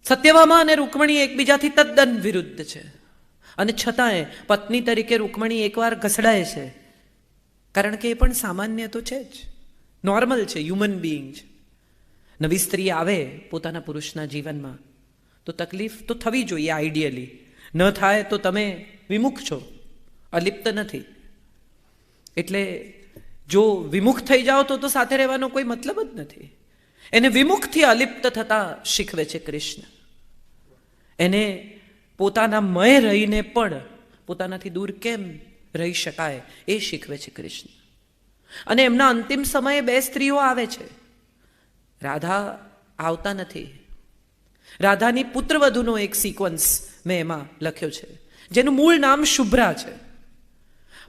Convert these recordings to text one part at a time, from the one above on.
સત્યભામા અને રૂકમણી એકબીજાથી તદ્દન વિરુદ્ધ છે, અને છતાંય પત્ની તરીકે રૂકમણી એકવાર ઘસડાય છે, કારણ કે એ પણ સામાન્ય તો છે જ, નોર્મલ છે, હ્યુમન બિઈંગ છે. નવી સ્ત્રી આવે પોતાના પુરુષના જીવનમાં તો તકલીફ તો થવી જોઈએ આઈડિયલી. ન થાય તો તમે વિમુખ છો, અલિપ્ત નથી. એટલે જો વિમુખ થઈ જાઓ તો સાથે રહેવાનો કોઈ મતલબ જ નથી. એને વિમુખથી અલિપ્ત થતા શીખવે છે કૃષ્ણ. એને પોતાના મય રહીને પણ પોતાનાથી દૂર કેમ રહી શકાય એ શીખવે છે કૃષ્ણ. અને એમના અંતિમ સમયે બે સ્ત્રીઓ આવે છે. રાધા આવતા નથી. રાધાની પુત્રવધુનો એક સિક્વન્સ મેં એમાં લખ્યો છે, જેનું મૂળ નામ શુભ્રા છે.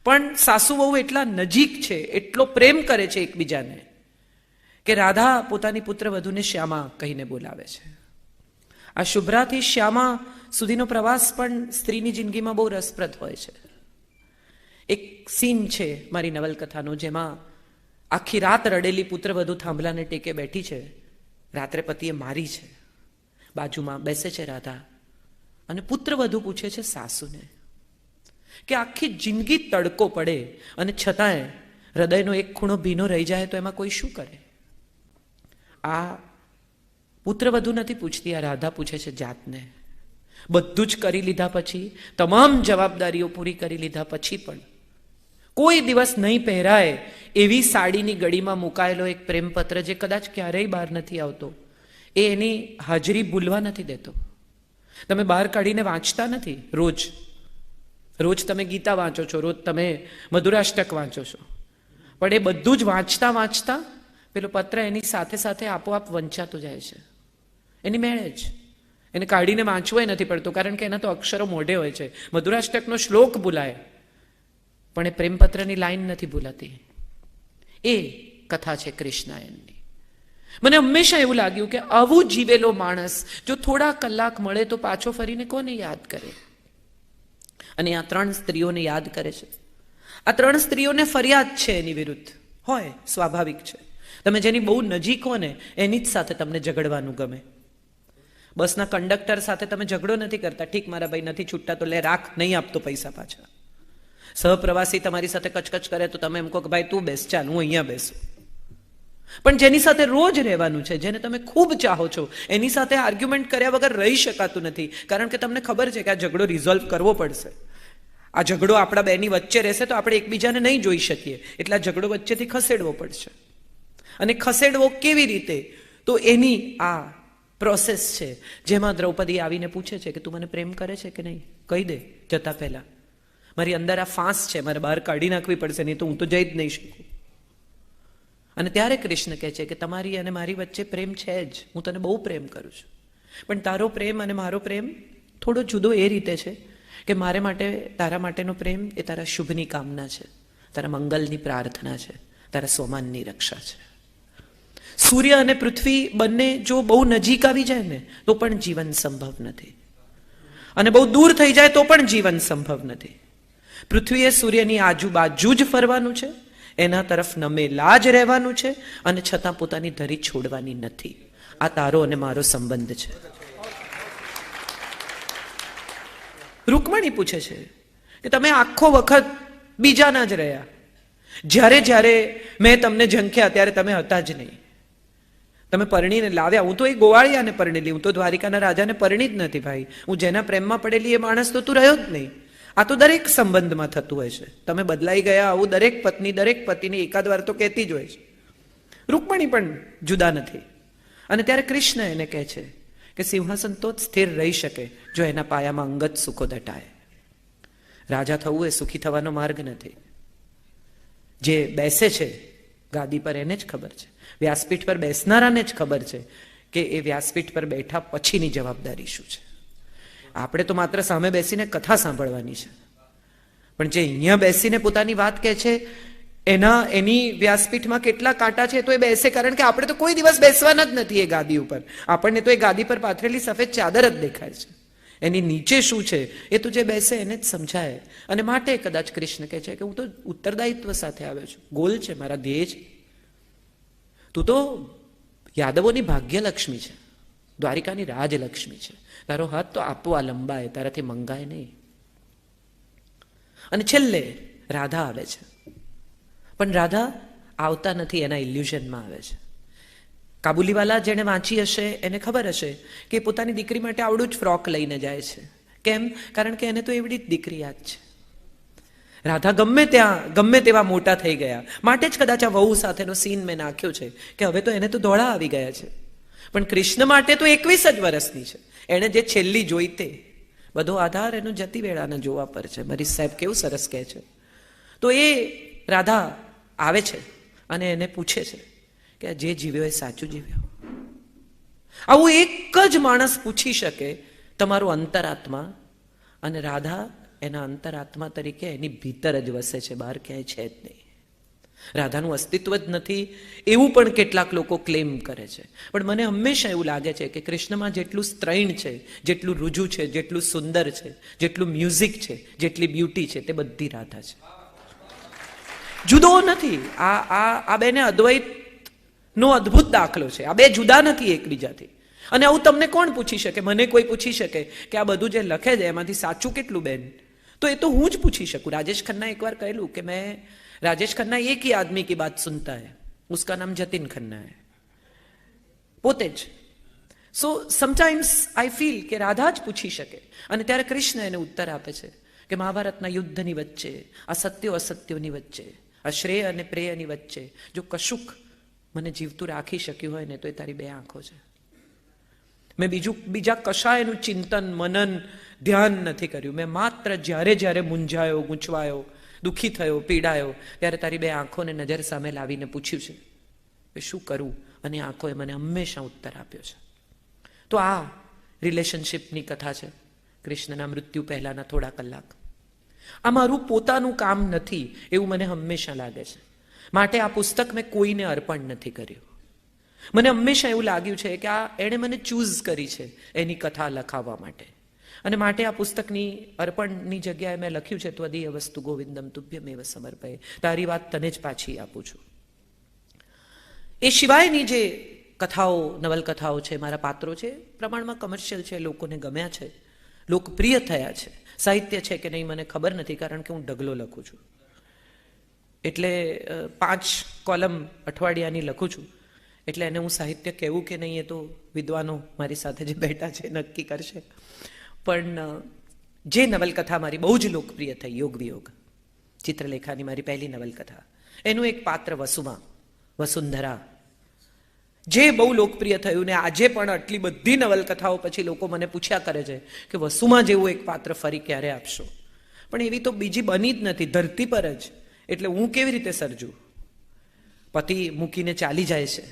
પણ સાસુ વહુ એટલા નજીક છે, એટલો પ્રેમ કરે છે એકબીજાને, કે રાધા પોતાની પુત્રવધુને શ્યામા કહીને બોલાવે છે. આ શુભ્રાથી શ્યામા સુધીનો પ્રવાસ પણ સ્ત્રીની જિંદગીમાં બહુ રસપ્રદ હોય છે. એક સીન છે મારી નવલકથાનો, જેમાં આખી રાત રડેલી પુત્રવધુ થાંભલાને ટેકે બેઠી છે. રાત્રે પતિએ મારી છે. બાજુમાં બેસે છે રાધા, અને પુત્રવધુ પૂછે છે સાસુને કે આખી જિંદગી તડકો પડે અને છતાંય હૃદયનો એક ખૂણો ભીનો રહી જાય તો એમાં કોઈ શું કરે? આ પુત્રવધુ નથી પૂછતી, આ રાધા પૂછે છે જાતને. બધું જ કરી લીધા પછી, તમામ જવાબદારીઓ પૂરી કરી લીધા પછી પણ કોઈ દિવસ નહીં પહેરાય એવી સાડીની ગળીમાં મુકાયેલો એક પ્રેમપત્ર, જે કદાચ ક્યારેય બહાર નથી આવતો, એ એની હાજરી ભૂલવા નથી દેતો. તમે બહાર કાઢીને વાંચતા નથી. રોજ તમે ગીતા વાંચો છો, રોજ તમે મધુરાષ્ટક વાંચો છો, પણ એ બધું જ વાંચતા વાંચતા પેલો પત્ર એની સાથે સાથે આપોઆપ વંચાતો જાય છે. એની મેળે જ એને કાઢીને વાંચવો નથી પડતો, કારણ કે એના તો અક્ષરો મોઢે હોય છે. મધુરાષ્ટકનો શ્લોક ભૂલાય પણ એ પ્રેમપત્રની લાઈન નથી ભૂલાતી. એ કથા છે કૃષ્ણાયનની. મને હંમેશા એવું લાગ્યું કે આવું જીવેલો માણસ જો થોડા કલાક મળે તો પાછો ફરીને કોને યાદ કરે? અને આ ત્રણ સ્ત્રીઓને યાદ કરે છે. આ ત્રણ સ્ત્રીઓને ફરિયાદ છે એની વિરુદ્ધ. હોય, સ્વાભાવિક છે. તમે જેની બહુ નજીક હો ને એની જ સાથે તમને ઝઘડવાનું ગમે. બસના કંડક્ટર સાથે તમે ઝઘડો નથી કરતા, ઠીક મારા ભાઈ નથી છૂટતા તો લે રાખ, નહીં આપતો પૈસા પાછા. સહપ્રવાસી તમારી સાથે કચકચ કરે તો તમે એમ કહો કે ભાઈ તું બેસ, ચાલ હું અહીંયા બેસું. પણ જેની સાથે રોજ રહેવાનું છે, જેને તમે ખૂબ ચાહો છો, એની સાથે આર્ગ્યુમેન્ટ કર્યા વગર રહી શકાતું નથી, કારણ કે તમને ખબર છે કે આ ઝઘડો રિઝોલ્વ કરવો પડશે. આ ઝઘડો આપણા બેની વચ્ચે રહેશે તો આપણે એકબીજાને નહીં જોઈ શકીએ, એટલે આ ઝઘડો વચ્ચેથી ખસેડવો પડશે. અને ખસેડવો કેવી રીતે? તો એની આ પ્રોસેસ છે, જેમાં દ્રૌપદી આવીને પૂછે છે કે તું મને પ્રેમ કરે છે કે નહીં, કહી દે જતા પહેલા. મારી અંદર આ ફાંસ છે, મારે બહાર કાઢી નાખવી પડશે, નહીં તો હું તો જઈ જ નહીં શકું. અને ત્યારે કૃષ્ણ કહે છે કે તમારી અને મારી વચ્ચે પ્રેમ છે જ, હું તને બહુ પ્રેમ કરું છું, પણ તારો પ્રેમ અને મારો પ્રેમ થોડો જુદો એ રીતે છે કે મારે માટે, તારા માટેનો પ્રેમ એ તારા શુભની કામના છે, તારા મંગલની પ્રાર્થના છે, તારા સોમાનની રક્ષા છે. સૂર્ય અને પૃથ્વી બંને જો બહુ નજીક આવી જાય ને તો પણ જીવન સંભવ નથી, અને બહુ દૂર થઈ જાય તો પણ જીવન સંભવ નથી. પૃથ્વીએ સૂર્યની આજુબાજુ જ ફરવાનું છે, એના તરફ નમેલા જ રહેવાનું છે, અને છતાં પોતાની ધરી છોડવાની નથી. આ તારો અને મારો સંબંધ છે. રૂકમણી પૂછે છે કે તમે આખો વખત બીજાના જ રહ્યા, જ્યારે જ્યારે મેં તમને ઝંખ્યા ત્યારે તમે હતા જ નહીં. તમે પરણીને લાવ્યા, હું તો એ ગોવાળિયાને પરણેલી, હું તો દ્વારિકાના રાજાને પરણી જ નથી ભાઈ. હું જેના પ્રેમમાં પડેલી એ માણસ તો તું રહ્યો જ નહીં. આ તો દરેક સંબંધમાં થતું હોય છે. તમે બદલાઈ ગયા આવું દરેક પત્ની દરેક પતિને એકાદ વાર તો કહેતી જ હોય છે. રૂકમણી પણ જુદા નથી. અને ત્યારે કૃષ્ણ એને કહે છે કે સિંહાસન તો જ સ્થિર રહી શકે જો એના પાયામાં અંગત સુખો દટાય. રાજા થવું એ સુખી થવાનો માર્ગ નથી. જે બેસે છે ગાદી પર એને જ ખબર છે, વ્યાસપીઠ પર બેસનારાને જ ખબર છે કે એ વ્યાસપીઠ પર બેઠા પછીની જવાબદારી શું છે. આપણે તો માત્ર સામે બેસીને કથા સાંભળવાની છે, પણ જે અહીંયા બેસીને પોતાની વાત કહે છે એની વ્યાસપીઠમાં કેટલા કાંટા છે તો એ બેસે, કારણ કે આપણે તો કોઈ દિવસ બેસવાના જ નથી એ ગાદી ઉપર. આપણને તો એ ગાદી પર પાથરેલી સફેદ ચાદર જ દેખાય છે. એની નીચે શું છે એ તો જે બેસે એને જ સમજાય. અને માટે કદાચ કૃષ્ણ કહે છે કે હું તો ઉત્તરદાયિત્વ સાથે આવ્યો છું, ગોલ છે, મારા ધ્યેય છે. તું તો યાદવોની ભાગ્યલક્ષ્મી છે, દ્વારિકાની રાજલક્ષ્મી છે. તારો હાથ તો આપવા લંબાય, તારાથી મંગાય નહીં. અને છેલ્લે રાધા આવે છે, પણ રાધા આવતા નથી, એના ઇલ્યુઝનમાં આવે છે. કાબુલીવાલા જેણે વાંચી હશે એને ખબર હશે કે પોતાની દીકરી માટે આવડું જ ફ્રોક લઈને જાય છે. કેમ? કારણ કે એને તો એવડી જ દીકરી યાદ છે. રાધા ગમે તેવા મોટા થઈ ગયા માટે જ કદાચ આ વહુ સાથેનો સીન મેં નાખ્યો છે કે હવે તો એને તો દોડા આવી ગયા છે. પણ કૃષ્ણ માટે તો 21 જ વર્ષની છે. એણે જે છેલ્લી જોઈ તે બધો આધાર એનો જતી વેળાના જોવા પર છે. મારી સાહેબ કેવું સરસ કહે છે. તો એ રાધા આવે છે અને એને પૂછે છે કે જે જીવ્યો એ સાચું જીવ્યો. આવું એક જ માણસ પૂછી શકે, તમારું અંતરાત્મા. અને રાધા એના અંતરાત્મા તરીકે એની ભીતર જ વસે છે, બહાર ક્યાંય છે જ નહીં. રાધાનું અસ્તિત્વ જ નથી એવું પણ કેટલાક લોકો ક્લેમ કરે છે. પણ મને હંમેશા એવું લાગે છે કે કૃષ્ણમાં જેટલું સ્ત્રૈણ છે, જેટલું રૂજુ છે, જેટલું સુંદર છે, જેટલું મ્યુઝિક છે, જેટલી બ્યુટી છે, તે બધી રાધા છે, જુદો નથી. આ બેને અદ્વૈતનો અદ્ભુત દાખલો છે. આ બે જુદા નથી એકબીજાથી. અને આવું તમને કોણ પૂછી શકે? મને કોઈ પૂછી શકે કે આ બધું જે લખે છે એમાંથી સાચું કેટલું બેન? તો એ તો હું જ પૂછી શકું. રાજેશ ખન્ના એકવાર કહેલું કે મેં राजेश खन्ना एक ही आदमी की बात सुनता है, उसका नाम जतिन खन्ना है, पोते ज. सो समटाइम्स आई फील કે રાધા જ પૂછી શકે. અને ત્યારે કૃષ્ણ એને ઉત્તર આપે છે કે મહાભારતના યુદ્ધની વચ્ચે, આ સત્યો અસત્યોની વચ્ચે, આ શ્રેય અને પ્રેયની વચ્ચે જો કશુંક મને જીવતું રાખી શક્યું હોય ને તો એ તારી બે આંખો છે. મેં બીજા કશાયનું ચિંતન, મનન, ધ્યાન નથી કર્યું. મેં માત્ર જ્યારે મૂંઝાયો, ગૂંચવાયો, દુઃખી થયો, પીડાયો, ત્યારે તારી બે આંખોને નજર સામે લાવીને પૂછ્યું છે કે શું કરું? અને આંખોએ મને હંમેશા ઉત્તર આપ્યો છે. તો આ રિલેશનશિપની કથા છે, કૃષ્ણના મૃત્યુ પહેલાના થોડા કલાક. આ મારું પોતાનું કામ નથી એવું મને હંમેશા લાગે છે. માટે આ પુસ્તક મેં કોઈને અર્પણ નથી કર્યું. મને હંમેશા એવું લાગ્યું છે કે આ એણે મને ચૂઝ કરી છે એની કથા લખાવવા માટે. અને માટે આ પુસ્તકની અર્પણની જગ્યાએ મેં લખ્યું છે ત્વદીય વસ્તુ ગોવિંદમ તુભ્યમેવ સમર્પયે. તારી વાત તને જ પાછી આપું છું. એ સિવાયની જે કથાઓ, નવલકથાઓ છે, મારા પાત્રો છે, પ્રમાણમાં કમર્શિયલ છે, લોકોને ગમ્યા છે, લોકપ્રિય થયા છે. સાહિત્ય છે કે નહીં મને ખબર નથી, કારણ કે હું ઢગલો લખું છું. એટલે 5 કોલમ અઠવાડિયાની લખું છું. એટલે એને હું સાહિત્ય કહેવું કે નહીં એ તો વિદ્વાનો મારી સાથે જે બેઠા છે નક્કી કરશે. પણ જે નવલકથા મારી બહુ જ લોકપ્રિય થઈ, યોગ વિયોગ, ચિત્રલેખાની મારી પહેલી નવલકથા, એનું એક પાત્ર વસુંધરા, જે બહુ લોકપ્રિય થયું. ને આજે પણ આટલી બધી નવલકથાઓ પછી લોકો મને પૂછ્યા કરે છે કે વસુમાં જેવું એક પાત્ર ફરી ક્યારે આપશો? પણ એવી તો બીજી બની જ નથી ધરતી પર જ. એટલે હું કેવી રીતે સર્જું? પતિ મૂકીને ચાલી જાય છે,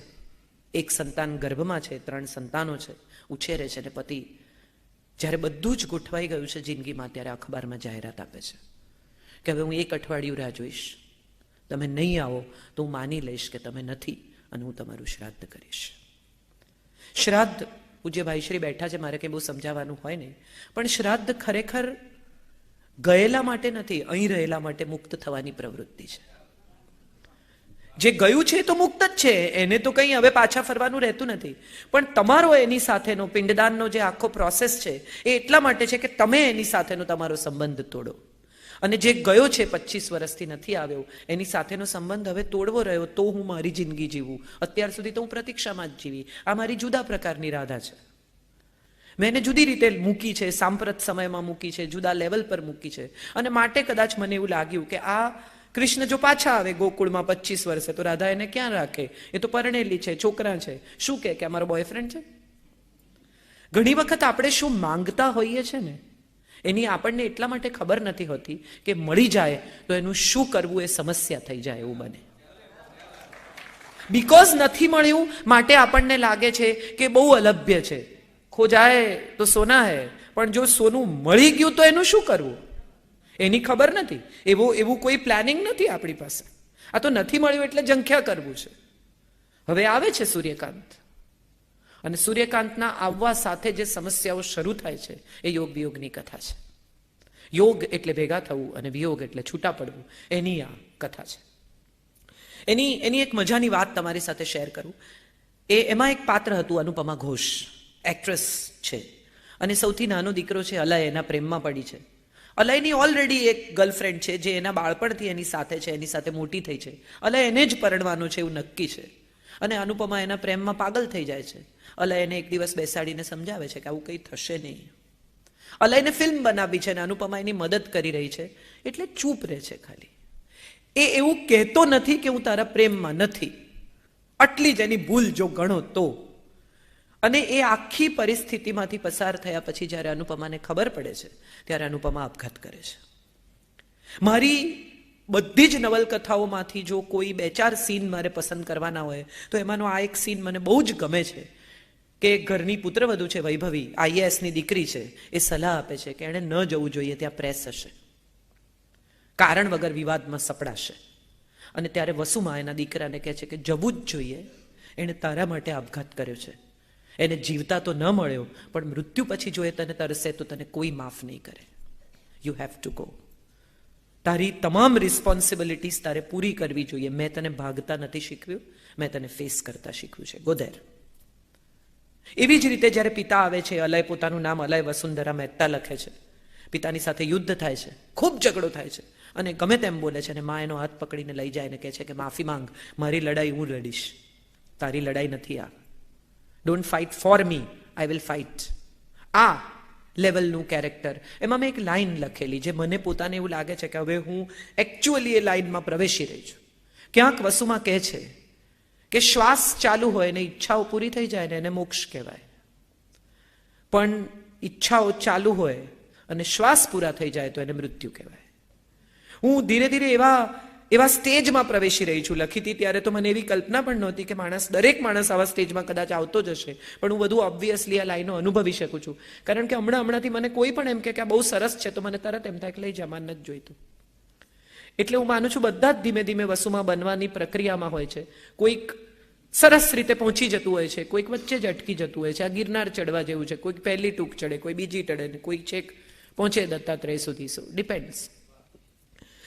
એક સંતાન ગર્ભમાં છે, 3 સંતાનો છે, ઉછેરે છે, ને પતિ જ્યારે બધું જ ગોઠવાઈ ગયું છે જિંદગીમાં, ત્યારે અખબારમાં જાહેરાત આપે છે કે હવે હું 1 અઠવાડિયું રાહ જોઈશ, તમે નહીં આવો તો હું માની લઈશ કે તમે નથી અને હું તમારું શ્રાદ્ધ કરીશ. શ્રાદ્ધ, પૂજ્ય ભાઈશ્રી બેઠા છે, મારે કંઈ બહુ સમજાવવાનું હોય નહીં, પણ શ્રાદ્ધ ખરેખર ગયેલા માટે નથી, અહીં રહેલા માટે મુક્ત થવાની પ્રવૃત્તિ છે. જે ગયું છે તો મુક્ત જ છે, એને તો કંઈ હવે પાછા ફરવાનું રહેતું નથી. પણ તમારો એની સાથેનો પિંડદાનનો જે આખો પ્રોસેસ છે એ એટલા માટે છે કે તમે એની સાથેનો તમારો સંબંધ તોડો. અને જે ગયો છે 25 વર્ષથી નથી આવ્યો, એની સાથેનો સંબંધ હવે તોડવો રહ્યો તો હું મારી જિંદગી જીવું. અત્યાર સુધી તો હું પ્રતીક્ષામાં જ જીવી. આ મારી જુદા પ્રકારની રાધા છે. મેં એને જુદી રીતે મૂકી છે, સાંપ્રત સમયમાં મૂકી છે, જુદા લેવલ પર મૂકી છે. અને માટે કદાચ મને એવું લાગ્યું કે આ કૃષ્ણ જો પાછા આવે ગોકુળમાં 25 વર્ષે, તો રાધા એને ક્યાં રાખે? એ તો પરણેલી છે, છોકરા છે. શું કે અમારો બોયફ્રેન્ડ છે? ઘણી વખત આપણે શું માંગતા હોઈએ છે ને, એની આપણને એટલા માટે ખબર નથી હોતી કે મળી જાય તો એનું શું કરવું એ સમસ્યા થઈ જાય એવું બને. બીકોઝ નથી મળ્યું માટે આપણને લાગે છે કે બહુ અલભ્ય છે, ખો જાય તો સોના હે. પણ જો સોનું મળી ગયું તો એનું શું કરવું એની ખબર નથી. એવું કોઈ પ્લાનિંગ નથી આપણી પાસે. આ તો નથી મળ્યું એટલે જંખ્યા કરવું છે. હવે આવે છે સૂર્યકાંત, અને સૂર્યકાંતના આવવા સાથે જે સમસ્યાઓ શરૂ થાય છે એ યોગ વિયોગની કથા છે. યોગ એટલે ભેગા થવું અને વિયોગ એટલે છૂટા પડવું, એની આ કથા છે. એની એક મજાની વાત તમારી સાથે શેર કરું. એમાં એક પાત્ર હતું અનુપમા ઘોષ, એક્ટ્રેસ છે અને સૌથી નાનો દીકરો છે અલય, એના પ્રેમમાં પડી છે. અલયની ઓલરેડી એક ગર્લફ્રેન્ડ છે જે એના બાળપણથી એની સાથે છે, એની સાથે મોટી થઈ છે. અલય એને જ પરણવાનું છે એવું નક્કી છે અને અનુપમા એના પ્રેમમાં પાગલ થઈ જાય છે. અલય એને એક દિવસ બેસાડીને સમજાવે છે કે આવું કંઈ થશે નહીં. અલયને ફિલ્મ બનાવી છે અને અનુપમા એની મદદ કરી રહી છે એટલે ચૂપ રહે છે. ખાલી એ એવું કહેતો નથી કે હું તારા પ્રેમમાં નથી. આટલી જ એની ભૂલ જો ગણો તો. અને એ આખી પરિસ્થિતિમાંથી પસાર થયા પછી જ્યારે અનુપમાને ખબર પડે છે ત્યારે અનુપમા આપઘાત કરે છે. મારી બધી જ નવલકથાઓમાંથી જો કોઈ 2-4 સીન મારે પસંદ કરવાના હોય તો એમાંનો આ એક સીન મને બહુ જ ગમે છે કે ઘરની પુત્રવધુ છે વૈભવી, IASની દીકરી છે, એ સલાહ આપે છે કે એણે ન જવું જોઈએ, ત્યાં પ્રેસ હશે, કારણ વગર વિવાદમાં સપડાશે. અને ત્યારે વસુમાં એના દીકરાને કહે છે કે જવું જ જોઈએ, એણે તારા માટે આપઘાત કર્યો છે, એને જીવતા તો ન મળ્યો પણ મૃત્યુ પછી જો એ તને તરસે તો તને કોઈ માફ નહીં કરે. You have to go. તારી તમામ રિસ્પોન્સિબિલિટીઝ તારે પૂરી કરવી જોઈએ. મેં તને ભાગતા નથી શીખવ્યું, મેં તને ફેસ કરતા શીખવ્યું છે. Go there. એવી જ રીતે જ્યારે પિતા આવે છે, અલય પોતાનું નામ અલય વસુંધરા મહેતા લખે છે. પિતાની સાથે યુદ્ધ થાય છે, ખૂબ ઝઘડો થાય છે અને ગમે તેમ બોલે છે અને મા એનો હાથ પકડીને લઈ જાય અને કહે છે કે માફી માંગ, મારી લડાઈ હું લડીશ, તારી લડાઈ નથી આ. Don't fight for me, I will fight. આ લેવલનું કેરેક્ટર. એમાં મેં એક લાઈન લખેલી જે મને પોતાને એવું લાગે છે કે હવે હું એકચ્યુઅલી એ લાઈનમાં પ્રવેશી રહી છું. ક્યાંક વસુમાં કહે છે કે શ્વાસ ચાલુ હોય ને ઈચ્છાઓ પૂરી થઈ જાય ને એને મોક્ષ કહેવાય, પણ ઈચ્છાઓ ચાલુ હોય અને શ્વાસ પૂરા થઈ જાય તો એને મૃત્યુ કહેવાય. હું ધીરે ધીરે એવા સ્ટેજમાં પ્રવેશી રહી છું. લખી હતી ત્યારે તો મને એવી કલ્પના પણ નહોતી કે દરેક માણસ આવા સ્ટેજમાં કદાચ આવતો જ હશે, પણ હું બધું ઓબ્વિયસલી આ લાઈનો અનુભવી શકું છું. કારણ કે હમણાંથી મને કોઈ પણ એમ કે આ બહુ સરસ છે તો મને તરત એમ થાય કે લઈ જા, માન નથી જોઈતું. એટલે હું માનું છું બધા જ ધીમે ધીમે વસુમાં બનવાની પ્રક્રિયામાં હોય છે. કોઈક સરસ રીતે પહોંચી જતું હોય છે, કોઈક વચ્ચે જ અટકી જતું હોય છે. આ ગિરનાર ચડવા જેવું છે, કોઈક પહેલી ટૂંક ચડે, કોઈ બીજી ચડે, કોઈ છેક પહોંચે દત્તાત્રેય સુધી. ડિપેન્ડ્સ.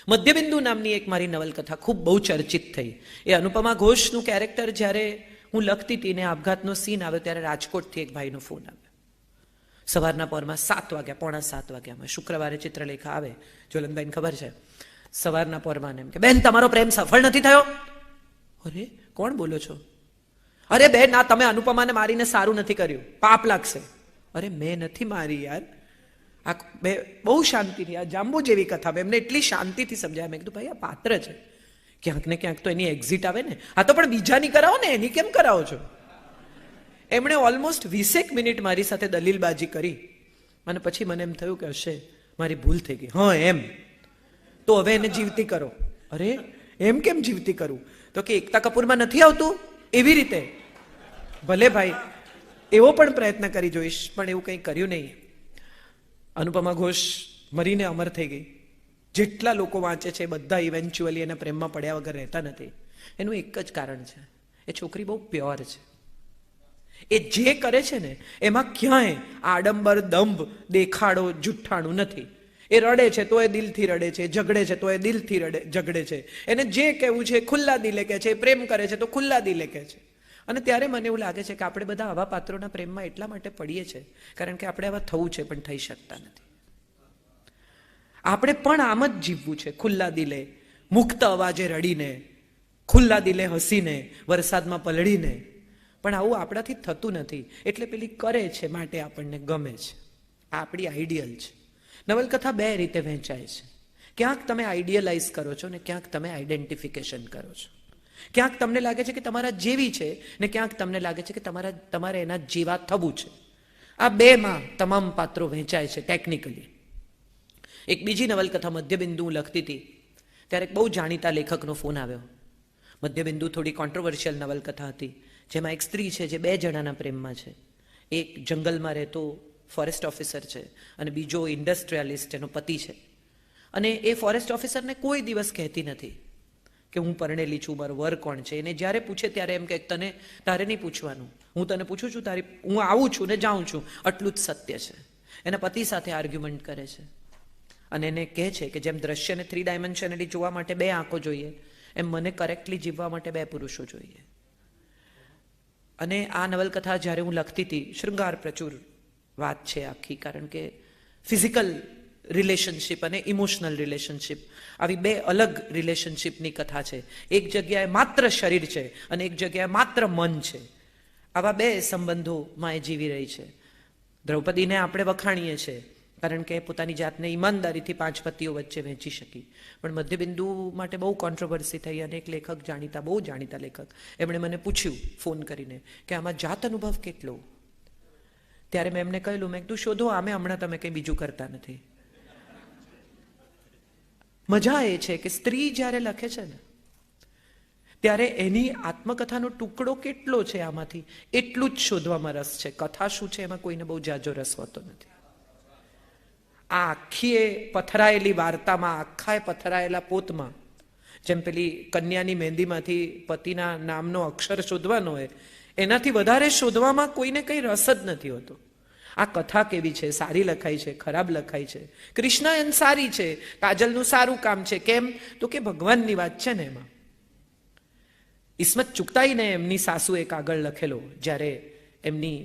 મધ્યબિંદુ નામની એક મારી નવલકથા ખૂબ બહુ ચર્ચિત થઈ. એ અનુપમા ઘોષનું કેરેક્ટર જ્યારે હું લખતી હતી ને આપઘાતનો સીન આવ્યો ત્યારે રાજકોટથી એક ભાઈનો ફોન આવ્યો. સવારના પહોરમાં 7 વાગ્યા, 6:45 વાગ્યામાં. શુક્રવારે ચિત્રલેખા આવે, જ્વલનભાઈને ખબર છે. સવારના પહોરમાં એમ કે બેન તમારો પ્રેમ સફળ નથી થયો. અરે કોણ બોલો છો? અરે બેન ના, તમે અનુપમાને મારીને સારું નથી કર્યું, પાપ લાગશે. અરે મેં નથી મારી યાર. આ બહુ શાંતિથી, આ જાંબુ જેવી કથા, એમને એટલી શાંતિથી સમજાય. મેં કીધું ભાઈ આ પાત્ર છે, ક્યાંક ને ક્યાંક તો એની એક્ઝિટ આવે ને. આ તો પણ બીજાની કરાવો ને, એની કેમ કરાવો છો? એમણે ઓલમોસ્ટ 20 મિનિટ મારી સાથે દલીલબાજી કરી અને પછી મને એમ થયું કે હશે મારી ભૂલ થઈ ગઈ. હા એમ તો હવે એને જીવતી કરો. અરે એમ કેમ જીવતી કરું? તો કે એકતા કપૂરમાં નથી આવતું એવી રીતે. ભલે ભાઈ એવો પણ પ્રયત્ન કરી જોઈશ, પણ એવું કંઈ કર્યું નહીં. અનુપમા ઘોષ મરીને અમર થઈ ગઈ. જેટલા લોકો વાંચે છે બધા ઇવેન્ચ્યુઅલી એના પ્રેમમાં પડ્યા વગર રહેતા નથી. એનું એક જ કારણ છે, એ છોકરી બહુ પ્યોર છે. એ જે કરે છે ને એમાં ક્યાંય આડંબર, દંભ, દેખાડો, જુઠ્ઠાણું નથી. એ રડે છે તો એ દિલથી રડે છે, ઝઘડે છે તો એ દિલથી ઝઘડે છે. એને જે કહેવું છે ખુલ્લા દિલે કહે છે, પ્રેમ કરે છે તો ખુલ્લા દિલે કહે છે. અને ત્યારે મને એવું લાગે છે કે આપણે બધા આવા પાત્રોના પ્રેમમાં એટલા માટે પડીએ છીએ કારણ કે આપણે આવા થવું છે પણ થઈ શકતા નથી. આપણે પણ આમ જ જીવવું છે, ખુલ્લા દિલે, મુક્ત અવાજે રડીને, ખુલ્લા દિલે હસીને, વરસાદમાં પલળીને. પણ આવું આપણાથી થતું નથી. એટલે પેલી કરે છે માટે આપણને ગમે છે. આ આપણી આઈડિયલ છે. નવલકથા 2 રીતે વહેંચાય છે. ક્યાંક તમે આઈડિયલાઇઝ કરો છો ને ક્યાંક તમે આઈડેન્ટિફિકેશન કરો છો. ક્યાંક તમને લાગે છે કે તમારા જેવી છે ને ક્યાંક તમને લાગે છે કે તમારે એના જેવા થવું છે. આ 2માં તમામ પાત્રો વહેંચાય છે ટેકનિકલી. એક બીજી નવલકથા મધ્યબિંદુ હું લખતી હતી ત્યારે એક બહુ જાણીતા લેખકનો ફોન આવ્યો. મધ્યબિંદુ થોડી કોન્ટ્રોવર્શિયલ નવલકથા હતી જેમાં એક સ્ત્રી છે જે 2 જણાના પ્રેમમાં છે. એક જંગલમાં રહેતો ફોરેસ્ટ ઓફિસર છે અને બીજો ઇન્ડસ્ટ્રીયાલિસ્ટ, એનો પતિ છે. અને એ ફોરેસ્ટ ઓફિસરને કોઈ દિવસ કહેતી નથી કે હું પરણેલી છું, મારો વર કોણ છે. એને જ્યારે પૂછે ત્યારે એમ કે તારે નહીં પૂછવાનું, હું તને પૂછું છું, હું આવું છું ને જાઉં છું, આટલું જ સત્ય છે. એના પતિ સાથે આર્ગ્યુમેન્ટ કરે છે અને એને કહે છે કે જેમ દ્રશ્યને 3 ડાયમેન્શનલી જોવા માટે 2 આંખો જોઈએ એમ મને કરેક્ટલી જીવવા માટે 2 પુરુષો જોઈએ. અને આ નવલકથા જ્યારે હું લખતી હતી, શૃંગાર પ્રચુર વાત છે આખી, કારણ કે ફિઝિકલ રિલેશનશિપ અને ઇમોશનલ રિલેશનશિપ, આવી બે અલગ રિલેશનશિપની કથા છે. એક જગ્યાએ માત્ર શરીર છે અને એક જગ્યાએ માત્ર મન છે. આવા બે સંબંધોમાં એ જીવી રહી છે. દ્રૌપદીને આપણે વખાણીએ છીએ કારણ કે પોતાની જાતને ઈમાનદારીથી 5 પતિઓ વચ્ચે વહેંચી શકી, પણ મધ્યબિંદુ માટે બહુ કોન્ટ્રોવર્સી થઈ અને એક લેખક, જાણીતા, બહુ જાણીતા લેખક, એમણે મને પૂછ્યું ફોન કરીને કે આમાં જાત અનુભવ કેટલો. ત્યારે મેં એમને કહેલું, મેં કીધું શોધો, આમે હમણાં તમે કંઈ બીજું કરતા નથી. મજા એ છે કે સ્ત્રી જ્યારે લખે છે ને ત્યારે એની આત્મકથાનો ટુકડો કેટલો છે આમાંથી એટલું જ શોધવામાં રસ છે. કથા શું છે એમાં કોઈને બહુ જાજો રસ હોતો નથી. આ આખી પથરાયેલી વાર્તામાં, આખા પથરાયેલા પોતમાં, જેમ પેલી કન્યાની મહેંદીમાંથી પતિના નામનો અક્ષર શોધવાનો હોય, એનાથી વધારે શોધવામાં કોઈને કંઈ રસ જ નથી હોતો. આ કથા કેવી છે, સારી લખાઈ છે, ખરાબ લખાઈ છે. કૃષ્ણાયન સારી છે, કાજલનું સારું કામ છે. કેમ? તો કે ભગવાનની વાત છે ને એમાં. ઇસ્મત ચુગતાઈને એમની સાસુએ કાગળ લખેલો, જ્યારે એમની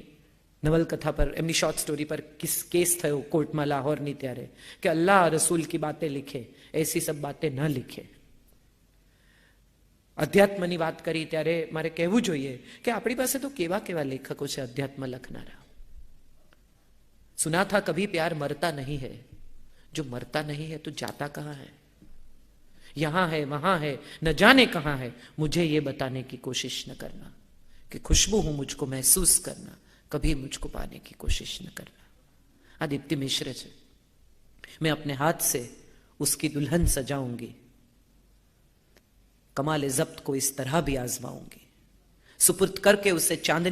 નવલકથા પર, એમની શોર્ટ સ્ટોરી પર કેસ થયો કોર્ટમાં લાહોરની, ત્યારે કે અલ્લાહ રસૂલ કી બાतें लिखे, ऐसी सब बातें न लिखे. અધ્યાત્મની વાત કરી ત્યારે મારે કહેવું જોઈએ કે આપણી પાસે તો કેવા કેવા લેખકો છે અધ્યાત્મ લખનારા. सुना था कभी प्यार मरता नहीं है, जो मरता नहीं है तो जाता कहाँ है, यहां है वहां है न जाने कहां है, मुझे ये बताने की कोशिश न करना कि खुशबू हूं मुझको महसूस करना, कभी मुझको पाने की कोशिश न करना. આ દીપ્તિ મિશ્ર છે. मैं अपने हाथ से उसकी दुल्हन सजाऊंगी, कमाल जब्त को इस तरह भी आजमाऊंगी, सुपुर्द करके उसे चांदनी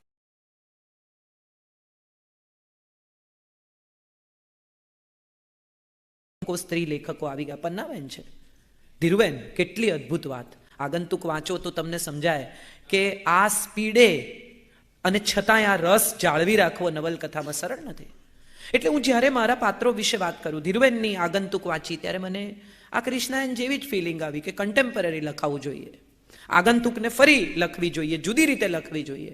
को. સ્ત્રી લેખકો આવી ગયા. પન્નાબેન છે, ધીરુબેન, કેટલી અદ્ભુત વાત. આગંતુક વાંચો તો તમને સમજાય કે આ સ્પીડે અને છતાંય આ રસ જાળવી રાખવો નવલકથામાં સરળ નથી. એટલે હું જ્યારે મારા પાત્રો વિશે વાત કરું, ધીરુબેનની આગંતુક વાંચી, ત્યારે મને આ કૃષ્ણાયન જેવી જ ફિલિંગ આવી કે કન્ટેમ્પરરી લખાવવું જોઈએ, આગંતુકને ફરી લખવી જોઈએ, જુદી રીતે લખવી જોઈએ.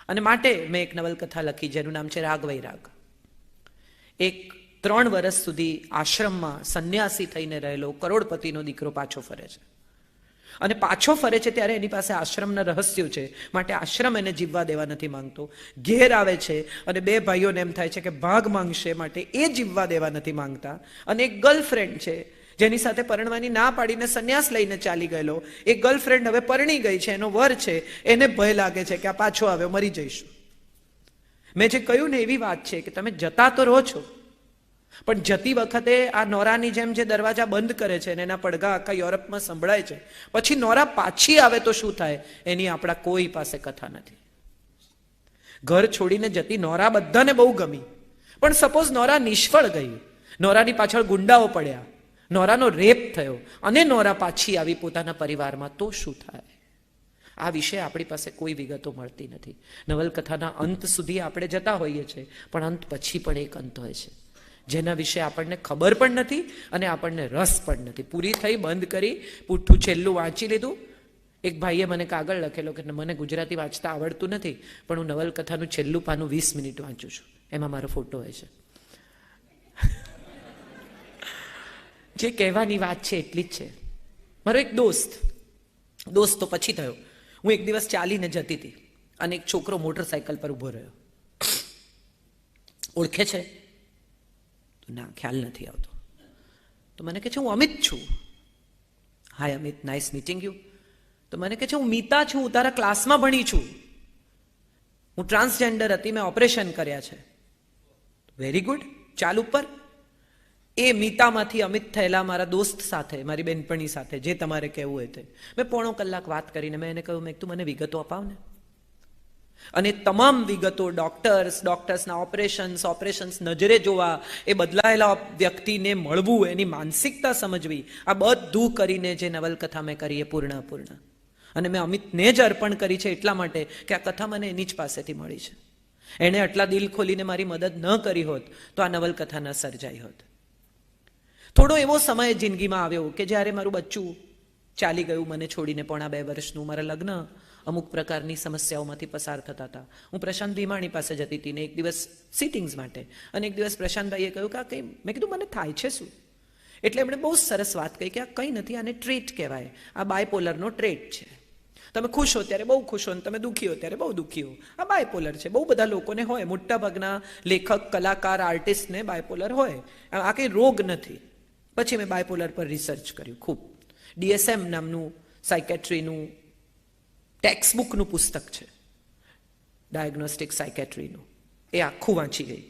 અને માટે મેં એક નવલકથા લખી જેનું નામ છે રાગ વૈરાગ. એક 3 વર્ષ સુધી આશ્રમમાં સંન્યાસી થઈને રહેલો કરોડપતિનો દીકરો પાછો ફરે છે, અને પાછો ફરે છે ત્યારે એની પાસે આશ્રમના રહસ્યો છે, માટે આશ્રમ એને જીવવા દેવા નથી માંગતો. ઘેર આવે છે અને 2 ભાઈઓને એમ થાય છે કે ભાગ માંગશે, માટે એ જીવવા દેવા નથી માંગતા. અને એક ગર્લફ્રેન્ડ છે જેની સાથે પરણવાની ના પાડીને સંન્યાસ લઈને ચાલી ગયેલો. એ ગર્લફ્રેન્ડ હવે પરણી ગઈ છે, એનો વર છે, એને ભય લાગે છે કે આ પાછો આવે, મરી જઈશું. મેં જે કહ્યું ને એવી વાત છે કે તમે જતા તો રહો છો, પણ જતી વખતે આ નોરાની જેમ જે દરવાજા બંધ કરે છે અને એના પડઘા આખા યુરોપમાં સંભળાય છે, પછી નોરા પાછી આવે તો શું થાય, એની આપણા કોઈ પાસે કથા નથી. ઘર છોડીને જતી નોરા બધાને બહુ ગમી, પણ સપોઝ નોરા નિષ્ફળ ગઈ, નોરાની પાછળ ગુંડાઓ પડ્યા, નોરાનો રેપ થયો અને નોરા પાછી આવી પોતાના પરિવારમાં, તો શું થાય? આ વિશે આપણી પાસે કોઈ વિગતો મળતી નથી. નવલકથાના અંત સુધી આપણે જતા હોઈએ છીએ, પણ અંત પછી પણ એક અંત હોય છે જેના વિશે આપણને ખબર પણ નથી અને આપણને રસ પણ નથી. પૂરી થઈ, બંધ કરી, પૂઠું છેલ્લું વાંચી લીધું. એક ભાઈએ મને કાગળ લખેલો કે મને ગુજરાતી વાંચતા આવડતું નથી, પણ હું નવલકથાનું છેલ્લું પાનું 20 મિનિટ વાંચું છું, એમાં મારો ફોટો હોય છે. જે કહેવાની વાત છે એટલી જ છે. મારો એક દોસ્ત તો પછી થયો. હું એક દિવસ ચાલીને જતી હતી અને એક છોકરો મોટરસાયકલ પર ઊભો રહ્યો. ઓળખે છે? ના, ખ્યાલ નથી આવતો. તો મને કહે છે, હું અમિત છું. હાય અમિત, નાઇસ મીટિંગ યુ. તો મને કહે છે, હું મીતા છું, હું તારા ક્લાસમાં ભણી છું, હું ટ્રાન્સજેન્ડર હતી, મેં ઓપરેશન કર્યા છે. વેરી ગુડ, ચાલ ઉપર. એ મીતામાંથી અમિત થયેલા મારા દોસ્ત સાથે, મારી બેનપણી સાથે, જે તમારે કહેવું હોય તે, મેં 1.5 કલાક વાત કરીને મેં એને કહ્યું, મેં તું મને વિગતો અપાવ ને. અને તમામ વિગતો, ડોક્ટર્સના ઓપરેશન્સ નજરે જોવા, એ બદલાયેલા વ્યક્તિને મળવું, એની માનસિકતા સમજવી, આ બધું કરીને જે નવલકથા મેં કરી એ પૂર્ણ. અને મેં અમિતને જ અર્પણ કરી છે એટલા માટે કે આ કથા મને એની જ પાસેથી મળી છે. એણે આટલા દિલ ખોલીને મારી મદદ ન કરી હોત તો આ નવલકથા ન સર્જાઈ હોત. થોડો એવો સમય જિંદગીમાં આવ્યો કે જ્યારે મારું બચ્ચું ચાલી ગયું મને છોડીને, 2.5 વર્ષનું. મારા લગ્ન અમુક પ્રકારની સમસ્યાઓમાંથી પસાર થતા હતા. હું પ્રશાંત ભીમાણી પાસે જતી હતી ને એક દિવસ સિટિંગ્સ માટે, અને એક દિવસ પ્રશાંતભાઈએ કહ્યું કે આ કંઈ, મેં કીધું મને થાય છે શું? એટલે એમણે બહુ સરસ વાત કહી કે આ કંઈ નથી, આને ટ્રેટ કહેવાય, આ બાયપોલરનો ટ્રેટ છે. તમે ખુશ હો ત્યારે બહુ ખુશ હો, અને તમે દુઃખી હો ત્યારે બહુ દુઃખી હો. આ બાયપોલર છે, બહુ બધા લોકોને હોય, મોટાભાગના લેખક, કલાકાર, આર્ટિસ્ટને બાયપોલર હોય. આ કંઈ રોગ નથી. પછી મેં બાયપોલર પર રિસર્ચ કર્યું ખૂબ. DSM નામનું સાયકેટ્રીનું ટેક્સ્ટ બુકનું પુસ્તક છે, ડાયગ્નોસ્ટિક સાયકેટ્રીનું, એ આખું વાંચી ગઈ.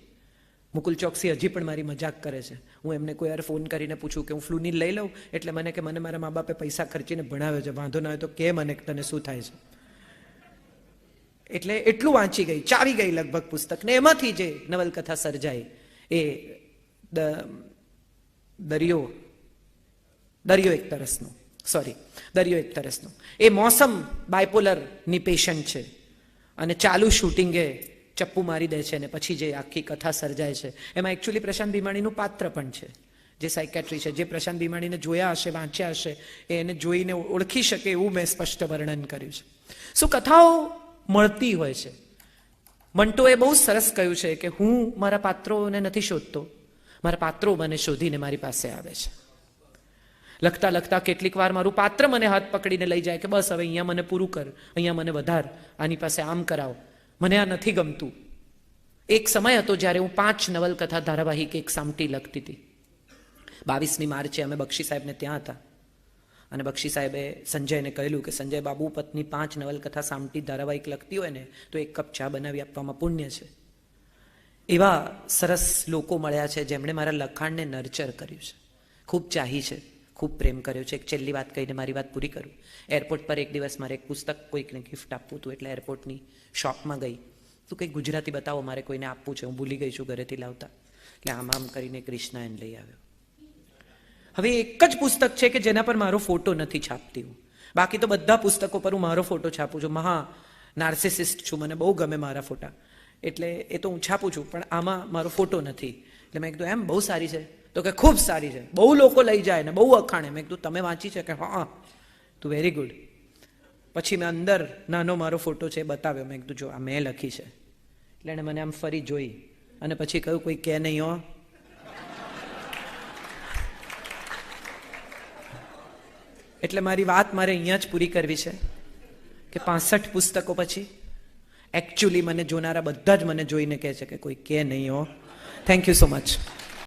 મુકુલ ચોકસી હજી પણ મારી મજાક કરે છે. હું એમને કોઈ વાર ફોન કરીને પૂછું કે હું ફ્લુની લઈ લઉં, એટલે મને કે મને મારા મા બાપે પૈસા ખર્ચીને ભણાવ્યો છે, વાંધો ના હોય તો કે મને તને શું થાય છે. એટલે એટલું વાંચી ગઈ, ચાવી ગઈ લગભગ પુસ્તક. ને એમાંથી જે નવલકથા સર્જાઈ એ દરિયો એક તરસનો, દરિયો એક તરસનો. એ મોસમ બાયપોલરની પેશન્ટ છે અને ચાલુ શૂટિંગે ચપ્પુ મારી દે છે, અને પછી જે આખી કથા સર્જાય છે એમાં એકચ્યુઅલી પ્રશાંત ભીમાણીનું પાત્ર પણ છે, જે સાયકેટ્રી છે. જે પ્રશાંત ભીમાણીને જોયા હશે, વાંચ્યા હશે, એને જોઈને ઓળખી શકે એવું મેં સ્પષ્ટ વર્ણન કર્યું છે. શું કથાઓ મળતી હોય છે. મંટોએ બહુ સરસ કહ્યું છે કે હું મારા પાત્રોને નથી શોધતો, મારા પાત્રો મને શોધીને મારી પાસે આવે છે. લખતા લખતા કેટલીક વાર મારું પાત્ર મને હાથ પકડીને લઈ જાય કે બસ હવે અહીંયા મને પૂરું કર, અહીંયા મને વધાર, આની પાસે આમ કરાવ, મને આ નથી ગમતું. એક સમય હતો જ્યારે હું 5 નવલકથા ધારાવાહિક એક સામટી લખતી હતી. 22મી માર્ચે અમે બક્ષી સાહેબને ત્યાં હતા, અને બક્ષી સાહેબે સંજયને કહેલું કે સંજય બાબુ, પત્ની 5 નવલકથા સામટી ધારાવાહિક લખતી હોય ને તો 1 કપ ચા બનાવી આપવામાં પુણ્ય છે. એવા સરસ લોકો મળ્યા છે જેમણે મારા લખાણને નર્ચર કર્યું છે, ખૂબ ચાહી છે, ખૂબ પ્રેમ કર્યો છે. એક છેલ્લી વાત કહીને મારી વાત પૂરી કરું. એરપોર્ટ પર એક દિવસ મારે એક પુસ્તક કોઈકને ગિફ્ટ આપવું હતું, એટલે એરપોર્ટની શોપમાં ગઈ. તું કંઈક ગુજરાતી બતાવો, મારે કોઈને આપવું છે, હું ભૂલી ગઈ છું ઘરેથી લાવતા. એટલે આમ કરીને કૃષ્ણા એને લઈ આવ્યો. હવે એક જ પુસ્તક છે કે જેના પર મારો ફોટો નથી છાપતી હું. બાકી તો બધા પુસ્તકો પર હું મારો ફોટો છાપું છું. નાર્સિસિસ્ટ છું, મને બહુ ગમે મારા ફોટા, એટલે એ તો હું છાપું છું, પણ આમાં મારો ફોટો નથી. એટલે મેં કીધું એમ બહુ સારી છે? તો કે ખૂબ સારી છે, બહુ લોકો લઈ જાય ને બહુ અખાણે. મેં કીધું તમે વાંચી છે? કે હા. તું વેરી ગુડ. પછી મેં અંદર નાનો મારો ફોટો છે બતાવ્યો. મેં કીધું જો આ મેં લખી છે. એટલે એણે મને આમ ફરી જોઈ અને પછી કહ્યું કોઈ કે નહીં હો. એટલે મારી વાત મારે અહીંયા જ પૂરી કરવી છે કે 65 પુસ્તકો પછી એકચ્યુઅલી મને જોનારા બધા જ મને જોઈને કહે છે કે કોઈ કે નહીં હો. Thank you so much.